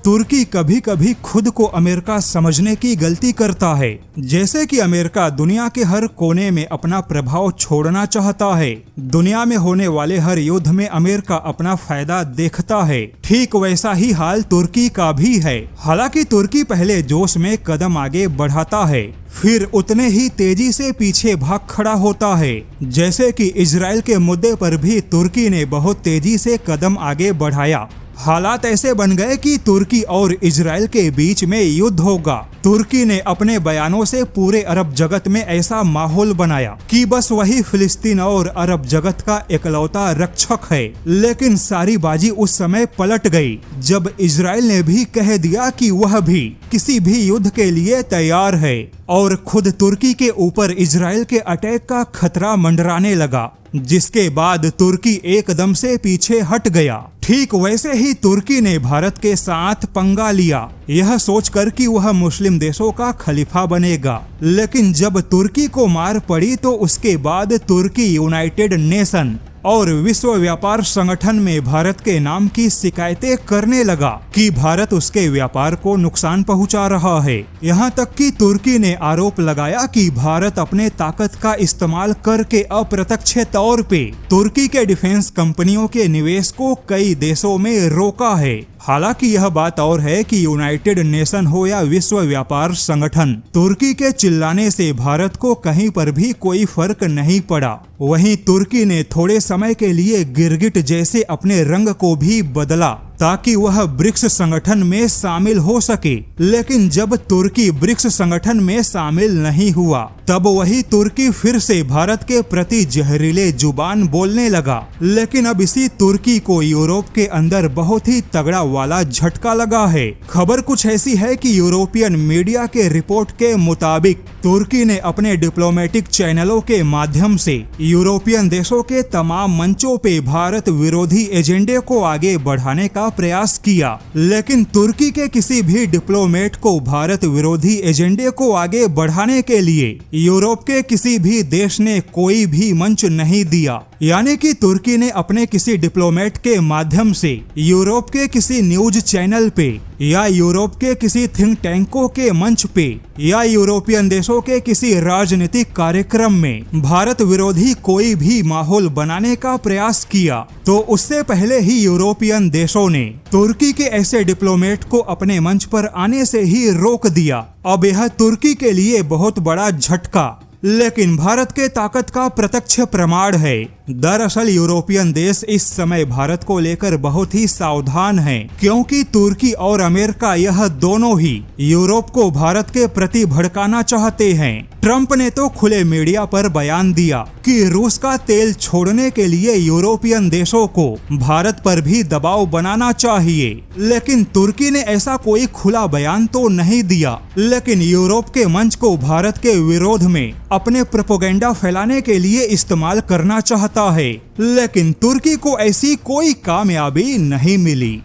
तुर्की कभी कभी खुद को अमेरिका समझने की गलती करता है। जैसे कि अमेरिका दुनिया के हर कोने में अपना प्रभाव छोड़ना चाहता है। दुनिया में होने वाले हर युद्ध में अमेरिका अपना फायदा देखता है। ठीक वैसा ही हाल तुर्की का भी है। हालांकि तुर्की पहले जोश में कदम आगे बढ़ाता है, फिर उतने ही तेजी से पीछे भाग खड़ा होता है। जैसे कि इजराइल के मुद्दे पर भी तुर्की ने बहुत तेजी से कदम आगे बढ़ाया। हालात ऐसे बन गए कि तुर्की और इजराइल के बीच में युद्ध होगा। तुर्की ने अपने बयानों से पूरे अरब जगत में ऐसा माहौल बनाया कि बस वही फिलिस्तीन और अरब जगत का इकलौता रक्षक है। लेकिन सारी बाजी उस समय पलट गई जब इजराइल ने भी कह दिया कि वह भी किसी भी युद्ध के लिए तैयार है और खुद तुर्की के ऊपर इजराइल के अटैक का खतरा मंडराने लगा, जिसके बाद तुर्की एकदम से पीछे हट गया। ठीक वैसे ही तुर्की ने भारत के साथ पंगा लिया, यह सोचकर कि वह मुस्लिम देशों का खलीफा बनेगा। लेकिन जब तुर्की को मार पड़ी तो उसके बाद तुर्की यूनाइटेड नेशन और विश्व व्यापार संगठन में भारत के नाम की शिकायतें करने लगा कि भारत उसके व्यापार को नुकसान पहुंचा रहा है। यहाँ तक कि तुर्की ने आरोप लगाया कि भारत अपने ताकत का इस्तेमाल करके अप्रत्यक्ष तौर पे तुर्की के डिफेंस कंपनियों के निवेश को कई देशों में रोका है। हालांकि यह बात और है कि यूनाइटेड नेशन हो या विश्व व्यापार संगठन, तुर्की के चिल्लाने से भारत को कहीं पर भी कोई फर्क नहीं पड़ा। वहीं तुर्की ने थोड़े समय के लिए गिरगिट जैसे अपने रंग को भी बदला ताकि वह ब्रिक्स संगठन में शामिल हो सके। लेकिन जब तुर्की ब्रिक्स संगठन में शामिल नहीं हुआ तब वही तुर्की फिर से भारत के प्रति जहरीले जुबान बोलने लगा। लेकिन अब इसी तुर्की को यूरोप के अंदर बहुत ही तगड़ा वाला झटका लगा है। खबर कुछ ऐसी है कि यूरोपियन मीडिया के रिपोर्ट के मुताबिक तुर्की ने अपने डिप्लोमेटिक चैनलों के माध्यम से यूरोपियन देशों के तमाम मंचों पे भारत विरोधी एजेंडे को आगे बढ़ाने का प्रयास किया। लेकिन तुर्की के किसी भी डिप्लोमेट को भारत विरोधी एजेंडे को आगे बढ़ाने के लिए यूरोप के किसी भी देश ने कोई भी मंच नहीं दिया। यानी कि तुर्की ने अपने किसी डिप्लोमेट के माध्यम से यूरोप के किसी न्यूज चैनल पे या यूरोप के किसी थिंक टैंकों के मंच पे या यूरोपियन देशों के किसी राजनीतिक कार्यक्रम में भारत विरोधी कोई भी माहौल बनाने का प्रयास किया तो उससे पहले ही यूरोपियन देशों ने तुर्की के ऐसे डिप्लोमेट को अपने मंच पर आने से ही रोक दिया। अब यह तुर्की के लिए बहुत बड़ा झटका, लेकिन भारत के ताकत का प्रत्यक्ष प्रमाण है। दरअसल यूरोपियन देश इस समय भारत को लेकर बहुत ही सावधान हैं, क्योंकि तुर्की और अमेरिका यह दोनों ही यूरोप को भारत के प्रति भड़काना चाहते हैं। ट्रंप ने तो खुले मीडिया पर बयान दिया कि रूस का तेल छोड़ने के लिए यूरोपियन देशों को भारत पर भी दबाव बनाना चाहिए। लेकिन तुर्की ने ऐसा कोई खुला बयान तो नहीं दिया, लेकिन यूरोप के मंच को भारत के विरोध में अपने प्रोपेगेंडा फैलाने के लिए इस्तेमाल करना चाहता है। लेकिन तुर्की को ऐसी कोई कामयाबी नहीं मिली।